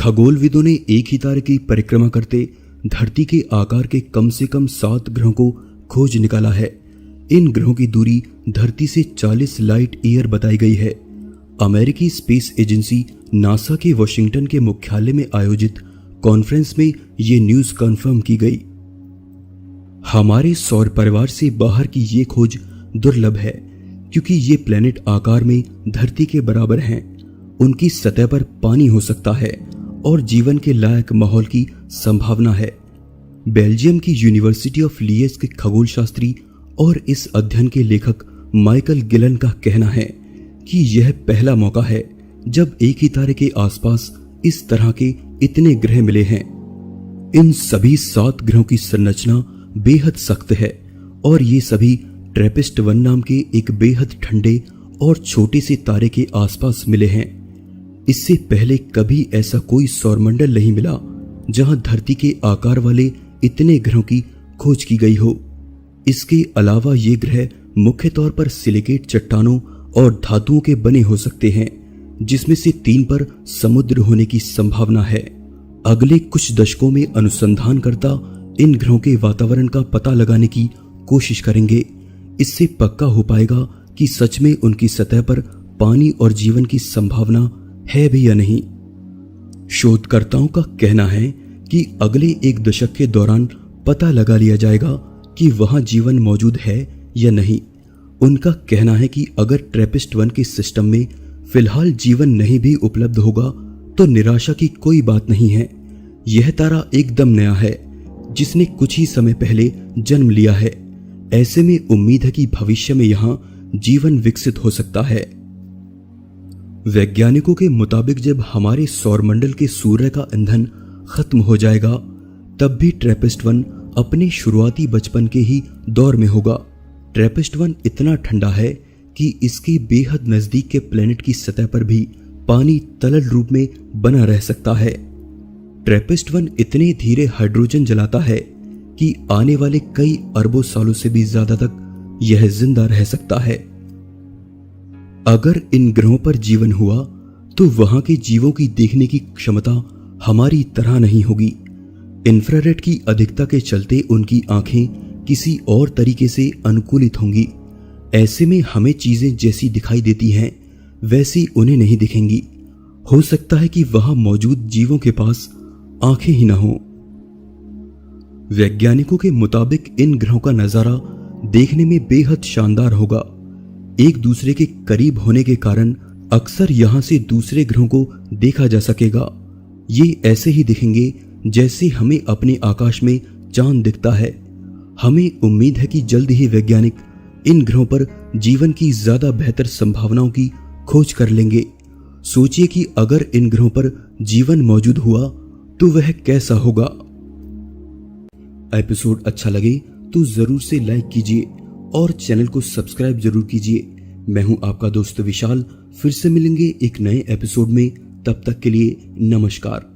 खगोलविदों ने एक ही तारे की परिक्रमा करते धरती के आकार के कम से कम 7 ग्रहों को खोज निकाला है। इन ग्रहों की दूरी धरती से 40 लाइट ईयर बताई गई है। अमेरिकी स्पेस एजेंसी नासा के वॉशिंगटन के मुख्यालय में आयोजित कॉन्फ्रेंस में ये न्यूज कंफर्म की गई। हमारे सौर परिवार से बाहर की ये खोज दुर्लभ है क्योंकि ये प्लैनेट आकार में धरती के बराबर हैं। उनकी सतह पर पानी हो सकता है और जीवन के लायक माहौल की संभावना है। बेल्जियम की यूनिवर्सिटी ऑफ लियेज के खगोल शास्त्री और इस अध्ययन के लेखक माइकल गिलन का कहना है कि यह पहला मौका है जब एक ही तारे के आसपास इस तरह के इतने ग्रह मिले हैं। इन सभी 7 ग्रहों की संरचना बेहद सख्त है और ये सभी ट्रैपिस्ट-1 नाम के एक बेहद ठंडे और छोटे से तारे के आसपास मिले हैं। इससे पहले कभी ऐसा कोई सौरमंडल नहीं मिला जहां धरती के आकार वाले इतने ग्रहों की खोज की गई हो। इसके अलावा ये ग्रह मुख्य तौर पर सिलिकेट चट्टानों और धातुओं के बने हो सकते हैं, जिसमें से 3 पर समुद्र होने की संभावना है। अगले कुछ दशकों में अनुसंधानकर्ता इन ग्रहों के वातावरण का पता लगाने की कोशिश करेंगे। इससे पक्का हो पाएगा कि सच में उनकी सतह पर पानी और जीवन की संभावना है भी या नहीं। शोधकर्ताओं का कहना है कि अगले 1 दशक के दौरान पता लगा लिया जाएगा कि वहां जीवन मौजूद है या नहीं। उनका कहना है कि अगर ट्रैपिस्ट-1 के सिस्टम में फिलहाल जीवन नहीं भी उपलब्ध होगा तो निराशा की कोई बात नहीं है। यह तारा एकदम नया है जिसने कुछ ही समय पहले जन्म लिया है। ऐसे में उम्मीद है कि भविष्य में यहां जीवन विकसित हो सकता है। वैज्ञानिकों के मुताबिक जब हमारे सौरमंडल के सूर्य का ईंधन खत्म हो जाएगा तब भी ट्रैपिस्ट-1 अपने शुरुआती बचपन के ही दौर में होगा। ट्रैपिस्ट-1 इतना ठंडा है कि इसके बेहद नजदीक के प्लेनेट की सतह पर भी पानी तरल रूप में बना रह सकता है। ट्रैपिस्ट-1 इतने धीरे हाइड्रोजन जलाता है कि आने वाले कई अरबों सालों से भी ज्यादा तक यह जिंदा रह सकता है। अगर इन ग्रहों पर जीवन हुआ तो वहां के जीवों की देखने की क्षमता हमारी तरह नहीं होगी। इंफ्रारेड की अधिकता के चलते उनकी आंखें किसी और तरीके से अनुकूलित होंगी। ऐसे में हमें चीजें जैसी दिखाई देती हैं वैसी उन्हें नहीं दिखेंगी। हो सकता है कि वहां मौजूद जीवों के पास आंखें ही ना हो। वैज्ञानिकों के मुताबिक इन ग्रहों का नजारा देखने में बेहद शानदार होगा। एक दूसरे के करीब होने के कारण अक्सर यहां से दूसरे ग्रहों को देखा जा सकेगा। ये ऐसे ही दिखेंगे जैसे हमें अपने आकाश में चांद दिखता है। हमें उम्मीद है कि जल्द ही वैज्ञानिक इन ग्रहों पर जीवन की ज्यादा बेहतर संभावनाओं की खोज कर लेंगे। सोचिए कि अगर इन ग्रहों पर जीवन मौजूद हुआ तो वह कैसा होगा। एपिसोड अच्छा लगे तो जरूर से लाइक कीजिए और चैनल को सब्सक्राइब जरूर कीजिए। मैं हूं आपका दोस्त विशाल। फिर से मिलेंगे एक नए एपिसोड में। तब तक के लिए नमस्कार।